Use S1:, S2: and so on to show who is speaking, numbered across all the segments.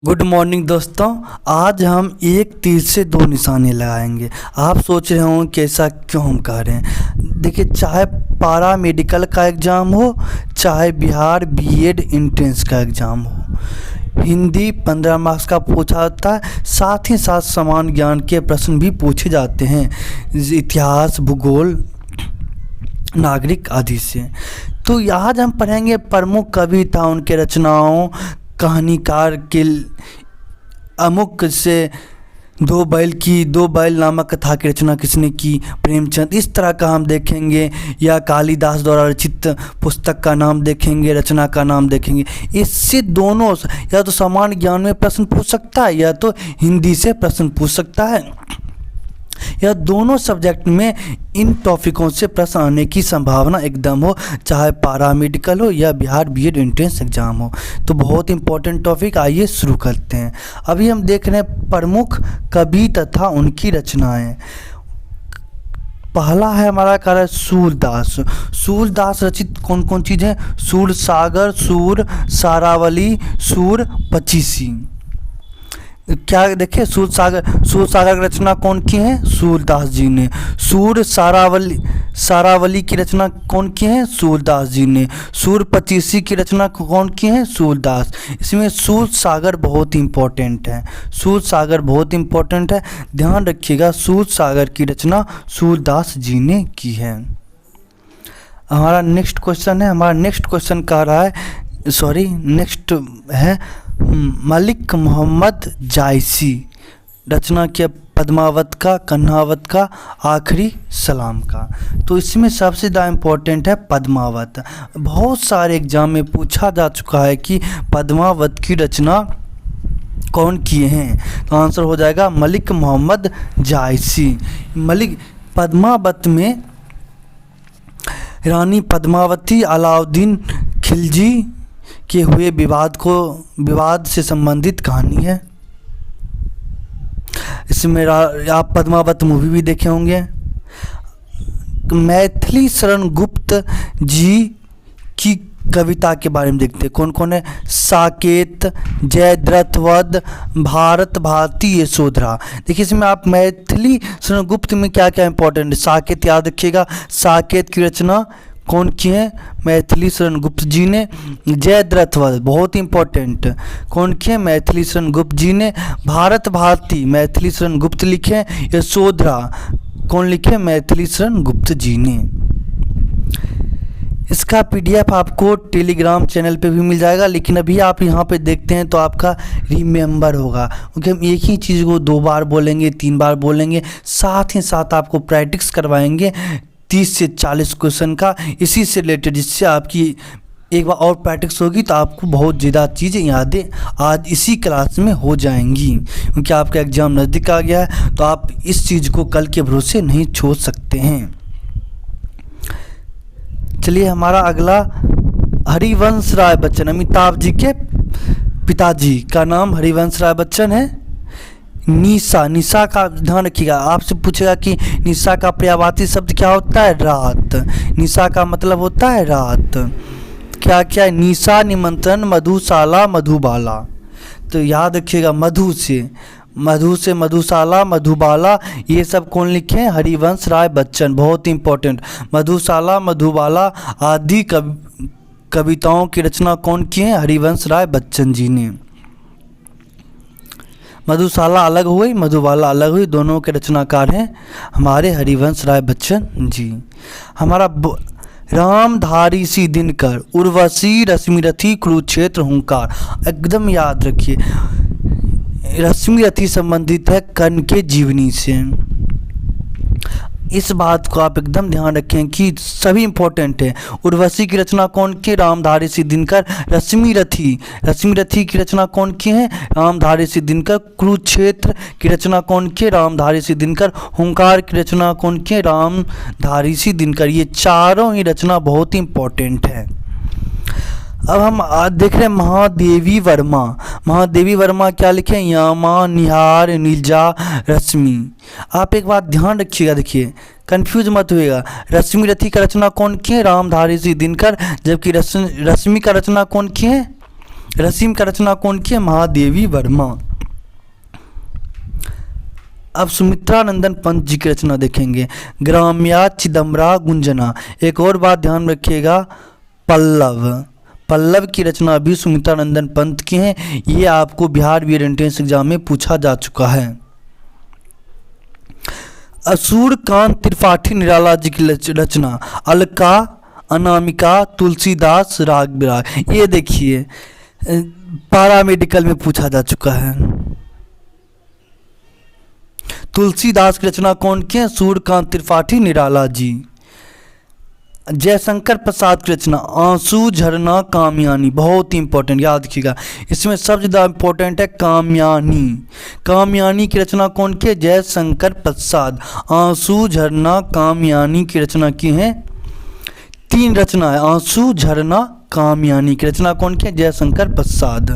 S1: Good morning दोस्तों। आज हम एक तीर से दो निशाने लगाएंगे। आप सोच रहे होंगे कि ऐसा क्यों हम कह रहे हैं। देखिए, चाहे पारा मेडिकल का एग्ज़ाम हो, चाहे बिहार बीएड एंट्रेंस का एग्ज़ाम हो, हिंदी 15 मार्क्स का पूछा जाता है। साथ ही साथ समान ज्ञान के प्रश्न भी पूछे जाते हैं, इतिहास, भूगोल, नागरिक आदि से। तो आज हम पढ़ेंगे प्रमुख कविता, उनके रचनाओं, कहानीकार के अमुक से दो बैल नामक कथा की रचना किसने की, प्रेमचंद। इस तरह का हम देखेंगे, या कालिदास द्वारा रचित पुस्तक का नाम देखेंगे, रचना का नाम देखेंगे। इससे दोनों या तो समान ज्ञान में प्रश्न पूछ सकता है, या तो हिंदी से प्रश्न पूछ सकता है, या दोनों सब्जेक्ट में इन टॉपिकों से प्रश्न आने की संभावना एकदम हो, चाहे पैरामेडिकल हो या बिहार बीएड एंट्रेंस एग्जाम हो। तो बहुत इंपॉर्टेंट टॉपिक, आइए शुरू करते हैं। अभी हम देख रहे हैं प्रमुख कवि तथा उनकी रचनाएं। पहला है हमारा कार्य सूरदास। सूरदास रचित कौन कौन चीज़ है? सूर सागर, सूर सारावली, सूर पचीसी। क्या देखिए, सूर सागर की रचना कौन की है? सूरदास जी ने। सूर सारावली की रचना कौन की है? सूरदास जी ने। सूर पचीसी की रचना कौन की है? सूरदास। इसमें सूर सागर बहुत इंपॉर्टेंट है, सूर सागर बहुत इंपॉर्टेंट है, ध्यान रखिएगा। सूर सागर की रचना सूरदास जी ने की है। हमारा नेक्स्ट क्वेश्चन कह रहा है, नेक्स्ट है मलिक मोहम्मद जायसी। रचना किया पद्मावत का, कन्हावत का, आखिरी सलाम का। तो इसमें सबसे ज़्यादा इम्पोर्टेंट है पद्मावत। बहुत सारे एग्जाम में पूछा जा चुका है कि पद्मावत की रचना कौन किए हैं, तो आंसर हो जाएगा मलिक मोहम्मद जायसी। पद्मावत में रानी पद्मावती अलाउद्दीन खिलजी के हुए विवाद से संबंधित कहानी है। इसमें आप पद्मावत मूवी भी देखे होंगे। मैथिली शरण गुप्त जी की कविता के बारे में देखते हैं, कौन कौन है? साकेत, जयद्रथवध, भारत भारती, यशोधरा। देखिए, इसमें आप मैथिली शरण गुप्त में क्या क्या इंपॉर्टेंट है। साकेत याद रखिएगा, साकेत की रचना कौन की है? मैथिली शरण गुप्त जी ने। जयद्रथवध बहुत इंपॉर्टेंट, कौन की है? मैथिली शरण गुप्त जी ने। भारत भारती मैथिली शरण गुप्त लिखे। यशोधरा कौन लिखे? मैथिली शरण गुप्त जी ने। इसका पीडीएफ आपको टेलीग्राम चैनल पे भी मिल जाएगा, लेकिन अभी आप यहाँ पे देखते हैं तो आपका रिमेंबर होगा, क्योंकि हम एक ही चीज़ को 2 बार बोलेंगे, 3 बार बोलेंगे। साथ ही साथ आपको प्रैक्टिस करवाएंगे 30 से 40 क्वेश्चन का, इसी से रिलेटेड, जिससे आपकी एक बार और प्रैक्टिस होगी तो आपको बहुत ज़्यादा चीज़ें यादें आज इसी क्लास में हो जाएंगी, क्योंकि आपका एग्ज़ाम नज़दीक आ गया है। तो आप इस चीज़ को कल के भरोसे नहीं छोड़ सकते हैं। चलिए, हमारा अगला हरिवंश राय बच्चन। अमिताभ जी के पिताजी का नाम हरिवंश राय बच्चन है। निशा का ध्यान रखिएगा, आपसे पूछेगा कि निशा का पर्यायवाची शब्द क्या होता है? रात। निशा का मतलब होता है रात। क्या क्या है? निशा, निमंत्रण, मधुशाला, मधुबाला। तो याद रखिएगा, मधु से मधुशाला, मधुबाला, ये सब कौन लिखे हैं? हरिवंश राय बच्चन। बहुत इंपॉर्टेंट। मधुशाला, मधुबाला आदि कविताओं की रचना कौन की है? हरिवंश राय बच्चन जी ने। मधुशाला अलग हुई, मधुबाला अलग हुई, दोनों के रचनाकार हैं हमारे हरिवंश राय बच्चन जी। हमारा रामधारी सी दिनकर, उर्वशी, रश्मिरथी, कुरुक्षेत्र, हुंकार। एकदम याद रखिए, रश्मिरथी संबंधित है कर्ण के जीवनी से। इस बात को आप एकदम ध्यान रखें कि सभी इंपॉर्टेंट है। उर्वशी की रचना कौन की? रामधारी सी दिनकर। रश्मिरथी की रचना कौन की है? रामधारी सी दिनकर। कुरुक्षेत्र की रचना कौन की? रामधारी सी दिनकर। हुंकार की रचना कौन की? रामधारी सी दिनकर। ये चारों ही रचना बहुत इंपॉर्टेंट है। अब हम देख रहे हैं महादेवी वर्मा क्या लिखे? यामा, निहार, नीलजा, रश्मि। आप एक बात ध्यान रखिएगा, देखिए कंफ्यूज मत होइएगा। रश्मिरथी का रचना कौन की है? रामधारी सी दिनकर। जबकि रश्मि का रचना कौन की है? रसीम का रचना कौन की है? महादेवी वर्मा। अब सुमित्रानंदन पंत जी की रचना देखेंगे, ग्राम्या चिदम्बरा गुंजना। एक और बात ध्यान रखिएगा, पल्लव, पल्लव की रचना भी सुमित्रानंदन पंत की है। ये आपको बिहार बीएड एंट्रेंस एग्जाम में पूछा जा चुका है। असूरकांत त्रिपाठी निराला जी की रचना, अलका, अनामिका, तुलसीदास, राग बिराग। ये देखिए पारा मेडिकल में पूछा जा चुका है। तुलसीदास की रचना कौन की है? सूर्यकांत त्रिपाठी निराला जी। जयशंकर प्रसाद की रचना, आंसू झरना कामयानी। बहुत ही इंपॉर्टेंट, याद रखिएगा, इसमें सबसे ज़्यादा इंपॉर्टेंट है कामयानी। कामयानी की रचना कौन की है? जयशंकर प्रसाद। आंसू झरना कामयानी की रचना की है। 3 रचना है, आंसू झरना कामयानी की रचना कौन की है? जयशंकर प्रसाद।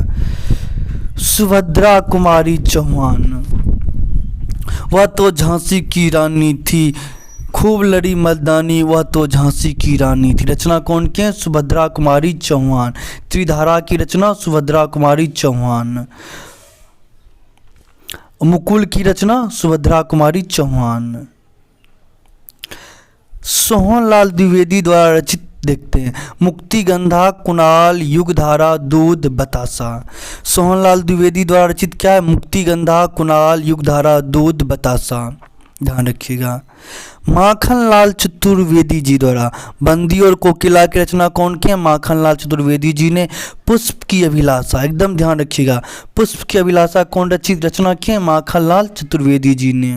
S1: सुभद्रा कुमारी चौहान, वह तो झांसी की रानी थी, खूब लड़ी मर्दानी, वह तो झांसी की रानी थी। रचना कौन की है? सुभद्रा कुमारी चौहान। त्रिधारा की रचना सुभद्रा कुमारी चौहान। मुकुल की रचना सुभद्रा कुमारी चौहान। सोहनलाल द्विवेदी द्वारा रचित देखते हैं, मुक्तिगंधा, कुणाल, युगधारा, दूध, बतासा। सोहनलाल द्विवेदी द्वारा रचित क्या है? मुक्तिगंधा, कुणाल, युगधारा, दूध, बतासा। ध्यान रखिएगा। माखनलाल चतुर्वेदी जी द्वारा बंदी और कोकिला की रचना कौन की है? माखनलाल चतुर्वेदी जी ने। पुष्प की अभिलाषा, एकदम ध्यान रखिएगा, पुष्प की अभिलाषा कौन रचित रचना की है? माखनलाल चतुर्वेदी जी ने।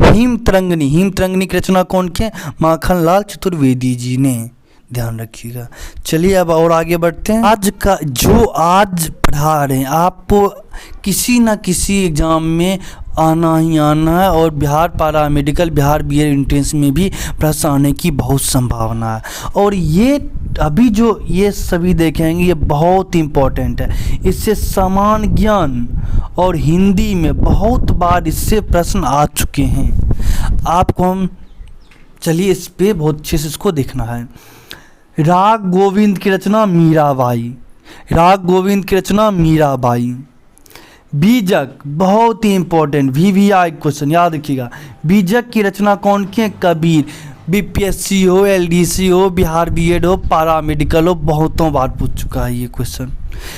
S1: हिम तरंगिनी, हिम तरंगिनी की रचना कौन की है? माखनलाल चतुर्वेदी जी ने। ध्यान रखिएगा। चलिए अब और आगे बढ़ते हैं। आज का जो आज पढ़ा रहे हैं आपको किसी न किसी एग्जाम में आना ही आना है, और बिहार पारा मेडिकल, बिहार बीएड एंट्रेंस में भी प्रश्न आने की बहुत संभावना है। और ये अभी जो ये सभी देखेंगे ये बहुत इम्पोर्टेंट है। इससे समान ज्ञान और हिंदी में बहुत बार इससे प्रश्न आ चुके हैं। आपको हम चलिए इस पे बहुत अच्छे से इसको देखना है। राग गोविंद की रचना मीराबाई। राग गोविंद की रचना मीराबाई। बीजक, बहुत ही इंपॉर्टेंट, VVI क्वेश्चन याद रखिएगा। बीजक की रचना कौन की है? कबीर। BPSC हो, LDC हो, बिहार बीएड हो, पारा मेडिकल हो, बहुतों बार पूछ चुका है ये क्वेश्चन।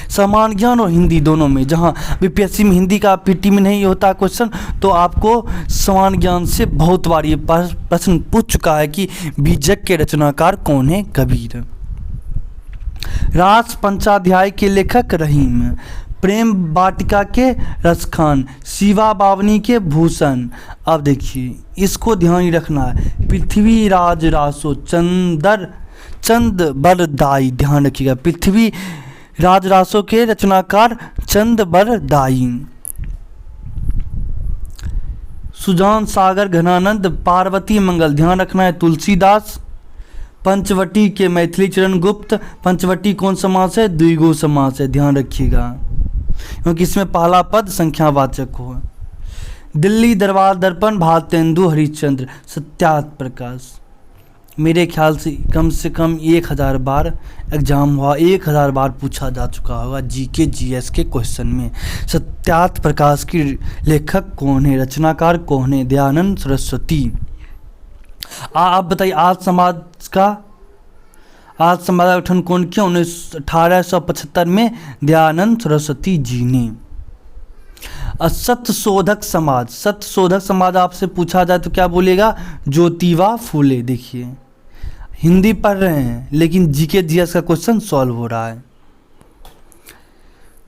S1: समान ज्ञान और हिंदी दोनों में, जहाँ BPSC में हिंदी का PT में नहीं होता क्वेश्चन, तो आपको समान ज्ञान से बहुत बार ये प्रश्न पूछ चुका है कि बीजक के रचनाकार कौन है? कबीर। रास पंचाध्याय के लेखक रहीम। प्रेम वाटिका के रसखान। शिवा बावनी के भूषण। अब देखिए इसको ध्यान ही रखना है। पृथ्वीराज रासो चंद बरदाई। ध्यान रखिएगा, पृथ्वी राज रासो के रचनाकार चंद बरदाई। सुजान सागर घनानंद पार्वती मंगल। ध्यान रखना है तुलसीदास। पंचवटी के मैथिली चरण गुप्त। पंचवटी कौन समास है? द्विगु समास है, ध्यान रखिएगा, क्योंकि इसमें पहला पद संख्यावाचक हो। दिल्ली दरबार दर्पण भारतेंदु हरिश्चंद्र। सत्यार्थ प्रकाश। मेरे ख्याल से कम 1000 बार एग्जाम हुआ, 1000 बार पूछा जा चुका होगा GK GS के क्वेश्चन में। सत्यार्थ प्रकाश की लेखक कौन है? रचनाकार कौन है? दयानंद सरस्वती। आप बताइए आज समाज का गठन कौन किया? 1875 में दयानंद सरस्वती जी ने। सत्यशोधक समाज। सत्यशोधक समाज आपसे पूछा जाए तो क्या बोलेगा? ज्योतिबा फूले। देखिए हिंदी पढ़ रहे हैं लेकिन GK GS का क्वेश्चन सॉल्व हो रहा है।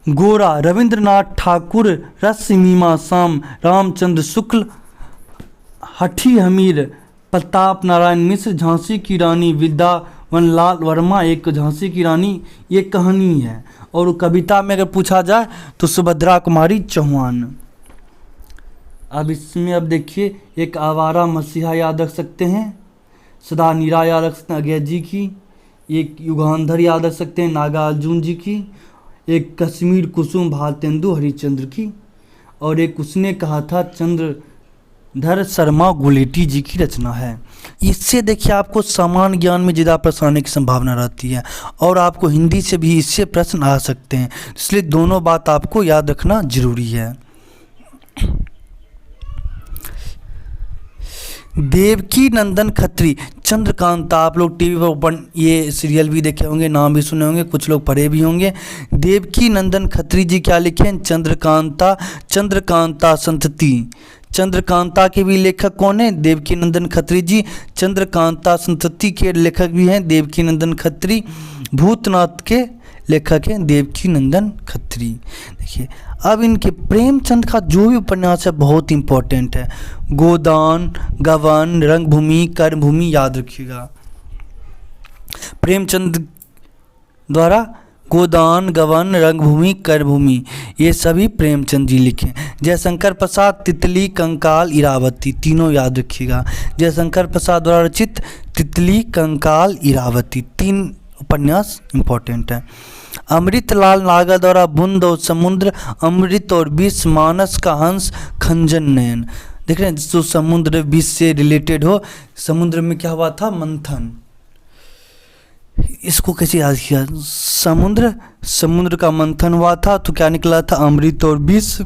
S1: गोरा रविंद्रनाथ ठाकुर। रस मीमा शाम रामचंद्र शुक्ल। हठी हमीर प्रताप नारायण मिश्र। झांसी की रानी विद्यावनलाल वर्मा। एक झांसी की रानी ये कहानी है, और कविता में अगर पूछा जाए तो सुभद्रा कुमारी चौहान। अब इसमें अब देखिए एक आवारा मसीहा याद रख सकते हैं, सदा नीरा याद रख सकते हैं अगय जी की। एक युगांधर याद रख सकते हैं नागार्जुन जी की। एक कश्मीर कुसुम भारतेंदु हरिश्चंद्र की। और एक उसने कहा था चंद्र धर शर्मा गुलेटी जी की रचना है। इससे देखिए आपको सामान्य ज्ञान में ज़्यादा प्रश्न आने की संभावना रहती है और आपको हिंदी से भी इससे प्रश्न आ सकते हैं, इसलिए दोनों बात आपको याद रखना जरूरी है। देवकी नंदन खत्री चंद्रकांता, आप लोग टीवी पर ये सीरियल भी देखे होंगे, नाम भी सुने होंगे, कुछ लोग पढ़े भी होंगे। देवकी नंदन खत्री जी क्या लिखे हैं? चंद्रकांता, चंद्रकांता संतति। चंद्रकांता के भी लेखक कौन है? देवकी नंदन खत्री जी। चंद्रकांता संतति के लेखक भी हैं देवकी नंदन खत्री। भूतनाथ के लेखक हैं देवकी नंदन खत्री। देखिए अब इनके प्रेमचंद का जो भी उपन्यास है बहुत इंपॉर्टेंट है। गोदान, गबन, रंगभूमि, कर्मभूमि, याद रखिएगा। प्रेमचंद द्वारा गोदान, गबन, रंगभूमि, कर्मभूमि, ये सभी प्रेमचंद जी लिखे। जयशंकर प्रसाद, तितली, कंकाल, इरावती, तीनों याद रखिएगा। जयशंकर प्रसाद द्वारा रचित तितली, कंकाल, इरावती, 3 उपन्यास इंपॉर्टेंट है। अमृतलाल नागर द्वारा बूंद और समुद्र, अमृत और विष, मानस का हंस, खंजन नयन। देख रहे हैं जो समुद्र विष से रिलेटेड हो। समुद्र में क्या हुआ था? मंथन। इसको कैसे याद किया? समुद्र का मंथन हुआ था तो क्या निकला था? अमृत और विष।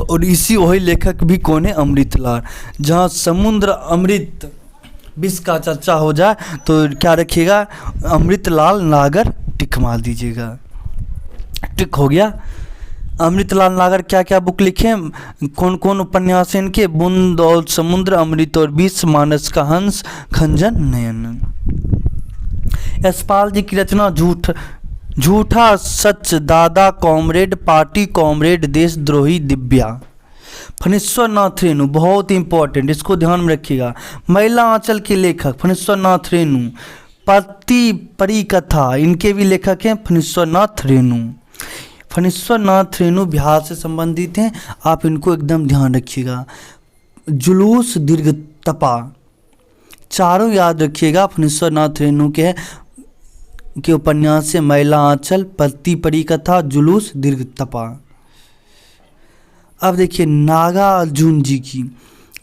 S1: और इसी वही लेखक भी कौन है? अमृतलाल। जहाँ समुद्र, अमृत, विष का चर्चा हो जाए तो क्या रखिएगा? अमृतलाल नागर टिक मार दीजिएगा। टिक हो गया। अमृतलाल नागर क्या क्या बुक लिखे हैं? कौन कौन उपन्यास हैं इनके? बूंद और समुद्र, अमृत और विष, मानस का हंस, खंजन नयन। यशपाल जी की रचना झूठा सच, दादा कॉमरेड, पार्टी कॉमरेड, देशद्रोही, दिव्या। फणीश्वर नाथ रेणु बहुत इंपॉर्टेंट, इसको ध्यान में रखिएगा। महिला आंचल के लेखक फणीश्वर नाथ रेणु। पति परिकथा, इनके भी लेखक हैं फणीश्वर नाथ रेणु। फणीश्वर नाथ रेणु बिहार से संबंधित हैं, आप इनको एकदम ध्यान रखिएगा। जुलूस, दीर्घ तपा, चारों याद रखिएगा। फणीश्वर नाथ रेणु के उपन्यास से महिला आंचल, पति परिकथा, जुलूस, दीर्घ तपा। अब देखिए नागार्जुन जी की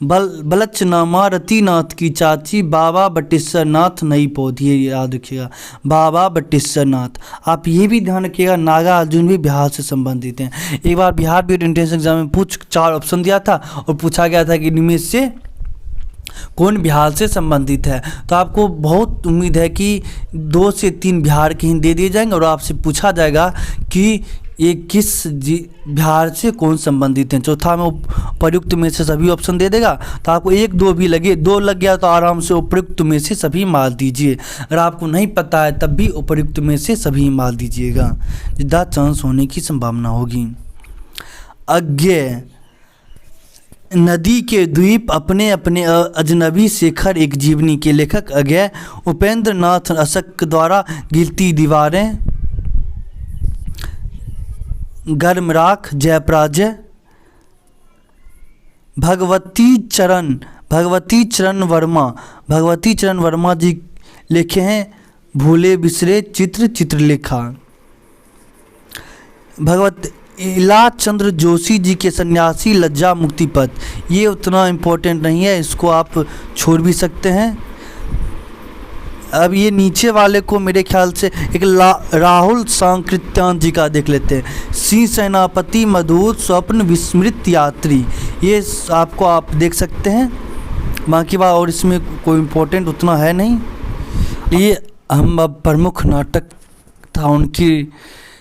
S1: बलचनामा, रतिनाथ की चाची, बाबा बटेश्वर नाथ, नई पौधी, ये याद रखिएगा। बाबा बटेश्वर नाथ, आप ये भी ध्यान रखिएगा। नागार्जुन भी बिहार से संबंधित हैं। एक बार बिहार भी एंट्रेंस एग्जाम में 4 ऑप्शन दिया था और पूछा गया था कि इनमें से कौन बिहार से संबंधित है। तो आपको बहुत उम्मीद है कि 2 से 3 बिहार के ही दे दिए जाएंगे और आपसे पूछा जाएगा कि ये किस बिहार से कौन संबंधित हैं। चौथा में उपयुक्त में से सभी ऑप्शन दे देगा, तो आपको 1 2 भी लगे, 2 लग गया तो आराम से उपयुक्त में से सभी मार दीजिए। अगर आपको नहीं पता है तब भी उपयुक्त में से सभी मार दीजिएगा, ज़्यादा चांस होने की संभावना होगी। अज्ञेय, नदी के द्वीप, अपने अपने अजनबी, शेखर एक जीवनी के लेखक अज्ञेय। उपेंद्र नाथ अशक द्वारा गिरती दीवारें, गर्म राख, जयपराजय। भगवती चरण वर्मा जी लिखे हैं भूले बिसरे चित्र, चित्रलेखा। इला चंद्र जोशी जी के सन्यासी, लज्जा मुक्ति पथ, ये उतना इम्पोर्टेंट नहीं है, इसको आप छोड़ भी सकते हैं। अब ये नीचे वाले को मेरे ख्याल से एक राहुल सांकृत्यान जी का देख लेते हैं। सिंह सेनापति, मधुर स्वप्न, विस्मृत यात्री, ये आपको आप देख सकते हैं। बाकी बात और इसमें कोई इम्पोर्टेंट उतना है नहीं। ये हम अब प्रमुख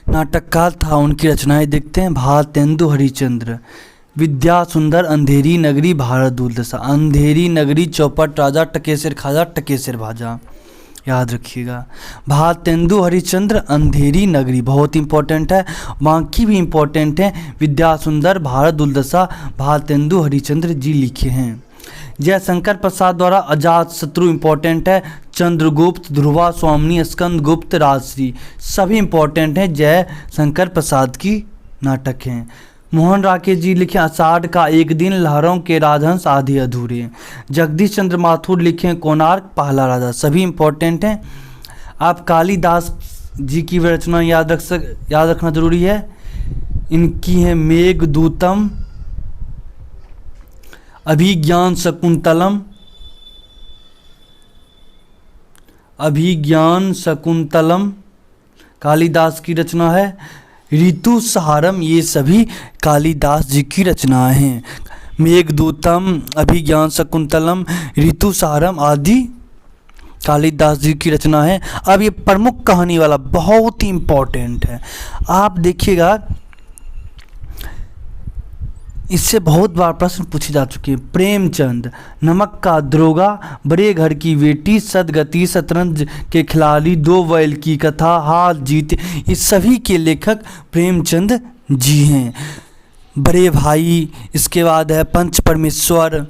S1: नाटककार था उनकी रचनाएं देखते हैं। भारतेंदु हरिश्चंद्र, विद्या सुंदर, अंधेरी नगरी, भारत दुर्दशा। अंधेरी नगरी, चौपट राजा, टकेसर खाजा, टकेसर भाजा, याद रखिएगा। भारतेंदु हरिश्चंद्र, अंधेरी नगरी बहुत इंपॉर्टेंट है। बाकी भी इंपॉर्टेंट है। विद्या सुंदर, भारत दुर्दशा, भारतेंदु हरिश्चंद्र जी लिखे हैं। जयशंकर प्रसाद द्वारा अजात शत्रु इंपॉर्टेंट है। चंद्रगुप्त, ध्रुवा स्वामिनी, स्कंद गुप्त, राजश्री, सभी इंपॉर्टेंट हैं। जयशंकर प्रसाद की नाटक हैं। मोहन राकेश जी लिखे आषाढ़ का एक दिन, लहरों के राजहंस, आधे अधूरे। जगदीश चंद्र माथुर लिखे कोणार्क, पहला राजा, सभी इंपॉर्टेंट हैं। आप कालिदास जी की रचना याद रखना जरूरी है। इनकी है मेघदूतम, अभिज्ञान शकुंतलम, अभिज्ञान शकुंतलम कालिदास की रचना है। ऋतुसारम, ये सभी कालिदास जी की रचनाएं हैं। मेघदूतम, अभिज्ञान शकुंतलम, ऋतुसारम आदि कालिदास जी की रचना है। अब ये प्रमुख कहानी वाला बहुत ही इम्पोर्टेंट है, आप देखिएगा, इससे बहुत बार प्रश्न पूछे जा चुके हैं। प्रेमचंद, नमक का दरोगा, बड़े घर की बेटी, सदगति, शतरंज के खिलाड़ी, दो बैल की कथा, हार जीत, इस सभी के लेखक प्रेमचंद जी हैं। बड़े भाई, इसके बाद है पंच परमेश्वर,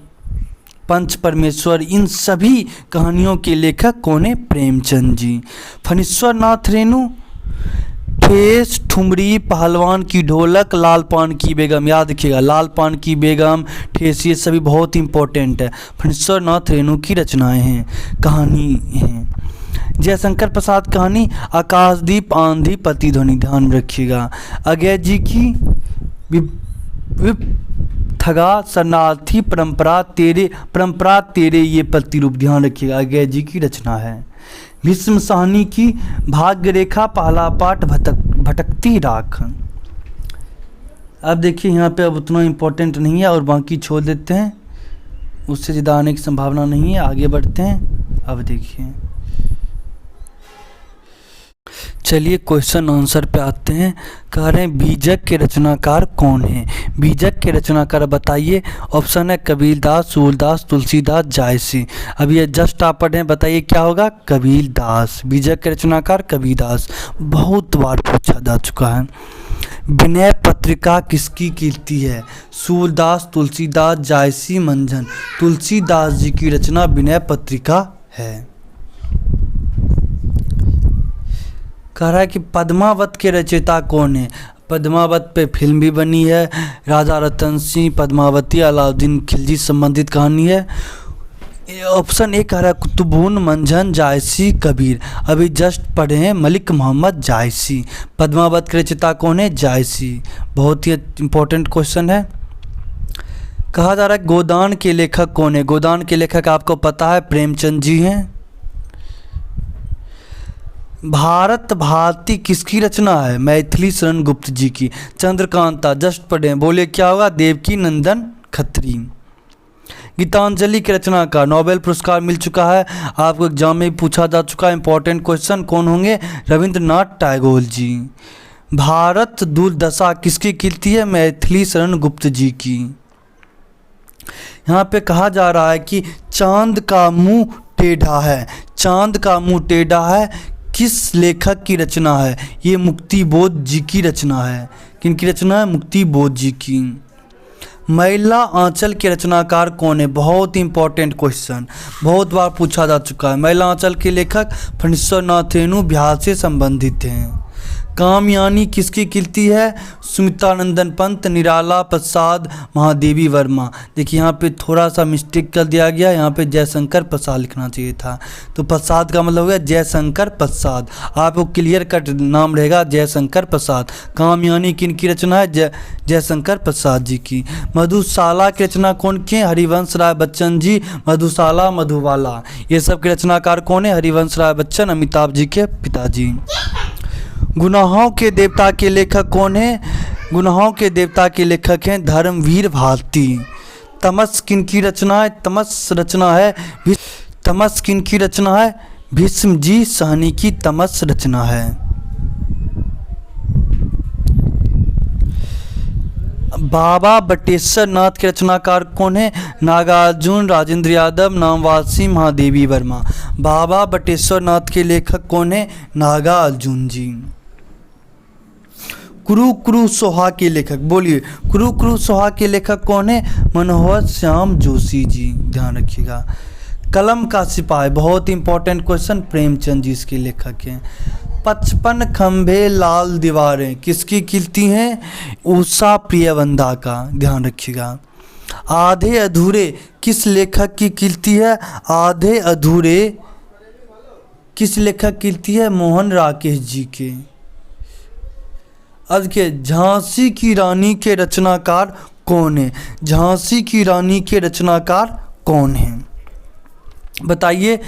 S1: पंच परमेश्वर, इन सभी कहानियों के लेखक कौन है? प्रेमचंद जी। फणीश्वर नाथ रेणु, ठेस, ठुमरी, पहलवान की ढोलक, लाल पान की बेगम, याद रखिएगा लाल पान की बेगम, ठेस, ये सभी बहुत इंपॉर्टेंट है, फणीश्वर नाथ रेणु की रचनाएं हैं, कहानी हैं। जयशंकर प्रसाद कहानी आकाशदीप, आंधी, प्रतिध्वनि, ध्यान रखिएगा। अजय जी की थगा, शरणार्थी, परंपरा तेरे, ये प्रतिरूप, ध्यान रखिएगा, अजय जी की रचना है। भीष्म साहनी की भाग्य रेखा, पहला पाठ भटकती राख। अब देखिए यहाँ पे अब उतना इम्पोर्टेंट नहीं है और बाकी छोड़ देते हैं, उससे ज़्यादा आने की संभावना नहीं है, आगे बढ़ते हैं। अब देखिए, चलिए क्वेश्चन आंसर पे आते हैं। कह रहे हैं बीजक के रचनाकार कौन है? बीजक के रचनाकार बताइए। ऑप्शन है कबीरदास, सूरदास, तुलसीदास, जायसी। अब ये जस्ट आप पढ़े, बताइए क्या होगा? कबीरदास। बीजक के रचनाकार कबीरदास, बहुत बार पूछा जा चुका है। विनय पत्रिका किसकी कीर्ति है? सूरदास, तुलसीदास, जायसी, मंझन। तुलसीदास जी की रचना विनय पत्रिका है। कह रहा है कि पद्मावत के रचयिता कौन है? पद्मावत पे फिल्म भी बनी है, राजा रतन सिंह, पद्मावती, अलाउद्दीन खिलजी संबंधित कहानी है। ऑप्शन ए कह रहा है कुतुबुन, मंझन, जायसी, कबीर। अभी जस्ट पढ़े हैं मलिक मोहम्मद जायसी। पद्मावत के रचयिता कौन है? जायसी। बहुत ही इंपॉर्टेंट क्वेश्चन है। कहा जा रहा है गोदान के लेखक कौन है? गोदान के लेखक आपको पता है प्रेमचंद जी हैं। भारत भारती किसकी रचना है? मैथिली शरण गुप्त जी की। चंद्रकांता, जस्ट पढ़े, बोले क्या होगा? देवकी नंदन खत्री। गीतांजलि की रचना का नोबेल पुरस्कार मिल चुका है, आपको एग्जाम में पूछा जा चुका है, इंपॉर्टेंट क्वेश्चन। कौन होंगे? रविंद्रनाथ टैगोर जी। भारत दुर्दशा किसकी कीर्ति है? मैथिली शरण गुप्त जी की। यहाँ पे कहा जा रहा है कि चांद का मुंह टेढ़ा है, चांद का मुंह टेढ़ा है, किस लेखक की रचना है? ये मुक्तिबोध जी की रचना है। किनकी रचना है? मुक्तिबोध जी की। महिला आंचल के रचनाकार कौन है? बहुत इंपॉर्टेंट क्वेश्चन, बहुत बार पूछा जा चुका है। महिला आंचल के लेखक फणीश्वर नाथ रेणु बिहार से संबंधित हैं। कामयानी किसकी कीर्ति है? सुमित्रानंदन पंत, निराला प्रसाद, महादेवी वर्मा। देखिए यहाँ पे थोड़ा सा मिस्टेक कर दिया गया, यहाँ पे जयशंकर प्रसाद लिखना चाहिए था, तो प्रसाद का मतलब हो गया जयशंकर प्रसाद। आपको क्लियर कट नाम रहेगा जयशंकर प्रसाद। कामयानी किनकी रचना है? जयशंकर प्रसाद जी की। मधुशाला की रचना कौन की? हरिवंश राय बच्चन जी। मधुशाला, मधुबाला, ये सब के रचनाकार कौन है? हरिवंश राय बच्चन, अमिताभ जी के पिताजी। गुनाहों के देवता के लेखक कौन है? गुनाहों के देवता के लेखक हैं धर्मवीर भारती। तमस किनकी रचना है? तमस रचना है तमस किनकी रचना है? भीष्म जी साहनी की तमस रचना है। बाबा बटेश्वर नाथ के रचनाकार कौन है? नागार्जुन, राजेंद्र यादव, नामवासी, महादेवी वर्मा। बाबा बटेश्वर नाथ के लेखक कौन है? नागार्जुन जी। कुरु कुरु सोहा के लेखक, बोलिए कुरु कुरु सोहा के लेखक कौन है? मनोहर श्याम जोशी जी, ध्यान रखिएगा। कलम का सिपाही, बहुत इंपॉर्टेंट क्वेश्चन, प्रेमचंद जी इसके लेखक हैं। 55 खंभे लाल दीवारें किसकी कीर्ति हैं? उषा प्रियवंदा का, ध्यान रखिएगा। आधे अधूरे किस लेखक की कीर्ति है? आधे अधूरे किस लेखक की कीर्ति है? मोहन राकेश जी के। अब के झांसी की रानी के रचनाकार कौन है? झांसी की रानी के रचनाकार कौन है? बताइए,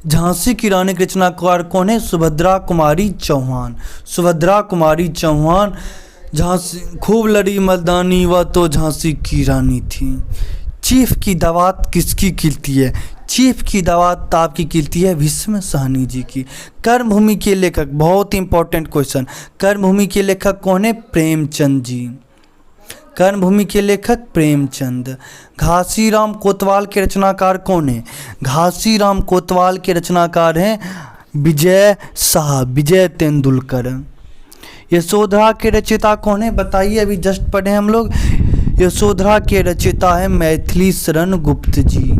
S1: झांसी की रानी के रचनाकार कौन है? सुभद्रा कुमारी चौहान। सुभद्रा कुमारी चौहान। झांसी खूब लड़ी मर्दानी, वह तो झांसी की रानी थी। चीफ की दावत किसकी खिलती है? चीफ की दावत आपकी खिलती है भीष्म साहनी जी की। कर्मभूमि के लेखक, बहुत इंपॉर्टेंट क्वेश्चन, कर्मभूमि के लेखक कौन है? प्रेमचंद जी। कर्मभूमि के लेखक प्रेमचंद। घासीराम कोतवाल के रचनाकार कौन है? घासीराम कोतवाल के रचनाकार हैं विजय शाह, विजय तेंदुलकर। यशोधरा के रचयिता कौन है? बताइए, अभी जस्ट पढ़े हम लोग। यशोधरा के रचयिता है मैथिली शरण गुप्त जी।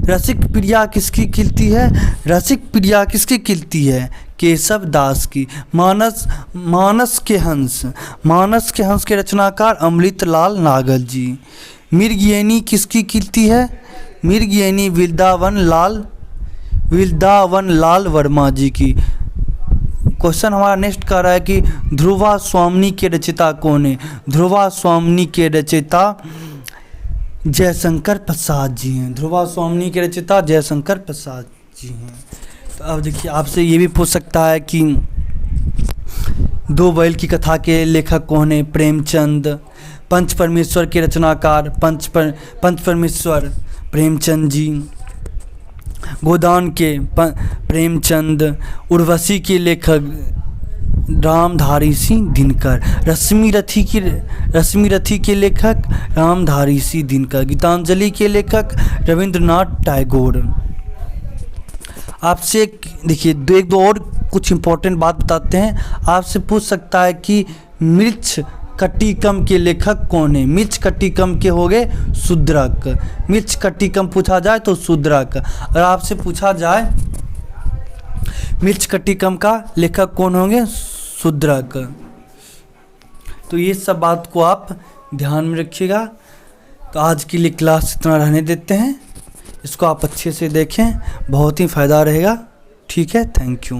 S1: रसिक प्रिया किसकी खिलती है? रसिक प्रिया किसकी खिलती है? केशव दास की। मानस के हंस के रचनाकार अमृतलाल नागर जी। मृगयनी किसकी खिलती है? मृगयनी वृंदावन लाल वर्मा जी की। क्वेश्चन हमारा नेक्स्ट कर रहा है कि ध्रुवा स्वामिनी के रचयिता कौन है? ध्रुवा स्वामिनी के रचयिता जयशंकर प्रसाद जी हैं। ध्रुवा स्वामिनी के रचयिता जयशंकर प्रसाद जी हैं। तो अब देखिए, आपसे ये भी पूछ सकता है कि दो बैल की कथा के लेखक कौन है? प्रेमचंद। पंच परमेश्वर के रचनाकार पंच परमेश्वर प्रेमचंद जी। गोदान के प्रेमचंद। उर्वशी के लेखक रामधारी सिंह दिनकर। रश्मि रथी के लेखक रामधारी सिंह दिनकर। गीतांजलि के लेखक रविंद्रनाथ टैगोर। आपसे देखिए, एक दो और कुछ इंपॉर्टेंट बात बताते हैं। आपसे पूछ सकता है कि मिर्च कट्टिकम के लेखक कौन है? मिर्च कट्टिकम के हो गए शूद्रक। मिर्च कट्टिकम पूछा जाए तो शूद्रक। और आपसे पूछा जाए मिर्च कट्टिकम का लेखक कौन होंगे? शूद्रक। तो ये सब बात को आप ध्यान में रखिएगा। तो आज के लिए क्लास इतना रहने देते हैं। इसको आप अच्छे से देखें, बहुत ही फ़ायदा रहेगा। ठीक है, थैंक यू।